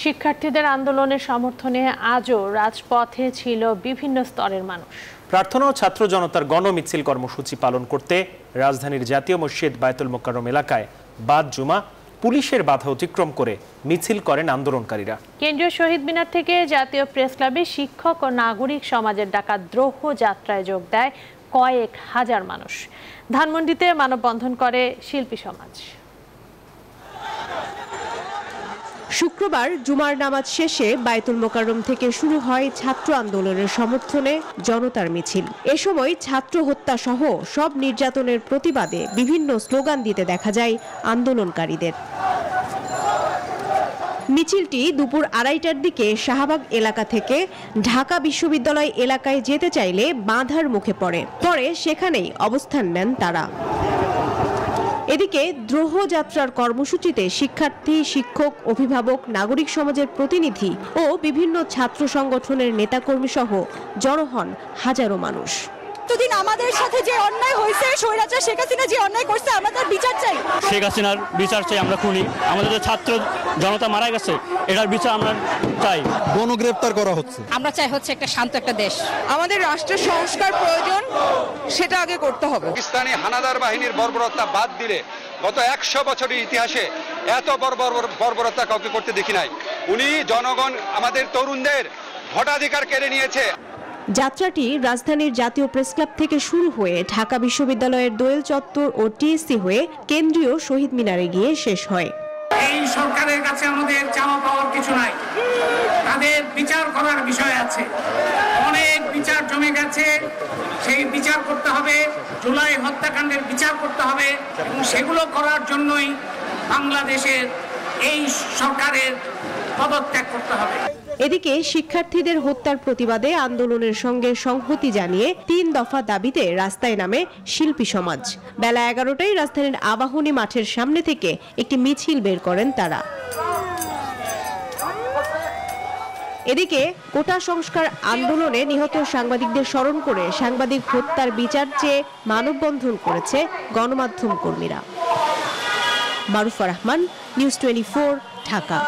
শিক্ষার্থীদের আন্দোলনের সমর্থনে আজও রাজপথে ছিল বিভিন্ন স্তরের মানুষ। প্রার্থনা ও ছাত্র জনতার গণমিছিল কর্মসূচি পালন করতে রাজধানীর জাতীয় মসজিদ বায়তুল মোকাররম এলাকায় বাদ জুমা পুলিশের বাধা অতিক্রম করে মিছিল করেন আন্দোলনকারীরা। কেন্দ্রীয় শহীদ মিনার থেকে জাতীয় প্রেস ক্লাবে শিক্ষক ও নাগরিক সমাজের ডাকা দ্রোহ যাত্রায় যোগ দেয় কয়েক হাজার মানুষ। ধানমন্ডিতে মানববন্ধন করে শিল্পী সমাজ। শুক্রবার জুমার নামাজ শেষে বায়তুল মোকাররম থেকে শুরু হয় ছাত্র আন্দোলনের সমর্থনে জনতার মিছিল। এ সময় ছাত্র হত্যা সহ সব নির্যাতনের প্রতিবাদে বিভিন্ন স্লোগান দিতে দেখা যায় আন্দোলনকারীদের। মিছিলটি দুপুর 2:30টার দিকে শাহবাগ এলাকা থেকে ঢাকা বিশ্ববিদ্যালয় এলাকায় যেতে চাইলে বাধার মুখে পরে সেখানেই অবস্থান নেন তারা। এদিকে দ্রোহ যাত্রার কর্মসূচিতে শিক্ষার্থী, শিক্ষক, অভিভাবক, নাগরিক সমাজের প্রতিনিধি ও বিভিন্ন ছাত্র সংগঠনের নেতাকর্মী সহ জড়ো হন হাজারো মানুষ। এতদিন আমাদের সাথে যে অন্যায় হয়েছে, স্বৈরাচার শেখ হাসিনা যে অন্যায় করছে, আমরা তার বিচার চাই। শেখ হাসিনার বিচার চাই আমরা। খুনি আমাদের যে ছাত্র জনতা মারা গেছে, এটার বিচার আমরা চাই। গণগ্রেপ্তার করা হচ্ছে। আমরা চাই হচ্ছে একটা শান্ত একটা দেশ। আমাদের রাষ্ট্রের সংস্কার প্রয়োজন, সেটা আগে করতে হবে। পাকিস্তানি হানাদার বাহিনীর বর্বরতা বাদ দিলে গত 100 বছরের ইতিহাসে এত বর্বরতা কাউকে করতে দেখি নাই। উনি জনগণ, আমাদের তরুণদের ভোটাধিকার কেড়ে নিয়েছে। যাত্রাটি রাজধানীর জাতীয় প্রেস ক্লাব থেকে শুরু হয়ে ঢাকা বিশ্ববিদ্যালয়ের দোয়েল চত্বর ও টিএসসি হয়ে কেন্দ্রীয় শহীদ মিনারে গিয়ে শেষ হয়। এই সরকারের কাছে আমাদের চাওয়া পাওয়ার কিছু নাই, তাদের বিচার করার বিষয় আছে। অনেক বিচার জমে গেছে, সেই বিচার করতে হবে। জুলাই হত্যাকাণ্ডের বিচার করতে হবে এবং সেগুলো করার জন্যই বাংলাদেশের এই সরকারের পদত্যাগ করতে হবে। এদিকে শিক্ষার্থীদের হত্যার প্রতিবাদে আন্দোলনের সঙ্গে সংহতি জানিয়ে 3 দফা দাবিতে রাস্তায় নামে শিল্পী সমাজ। বেলা 11টায় রাজধানীর আবাহনী মাঠের সামনে থেকে একটি মিছিল বের করেন তারা। এদিকে কোটা সংস্কার আন্দোলনে নিহত সাংবাদিকদের স্মরণ করে সাংবাদিক হত্যার বিচার চেয়ে মানববন্ধন করেছে গণমাধ্যম কর্মীরা। মারুফা রহমান, নিউজ 24, ঢাকা।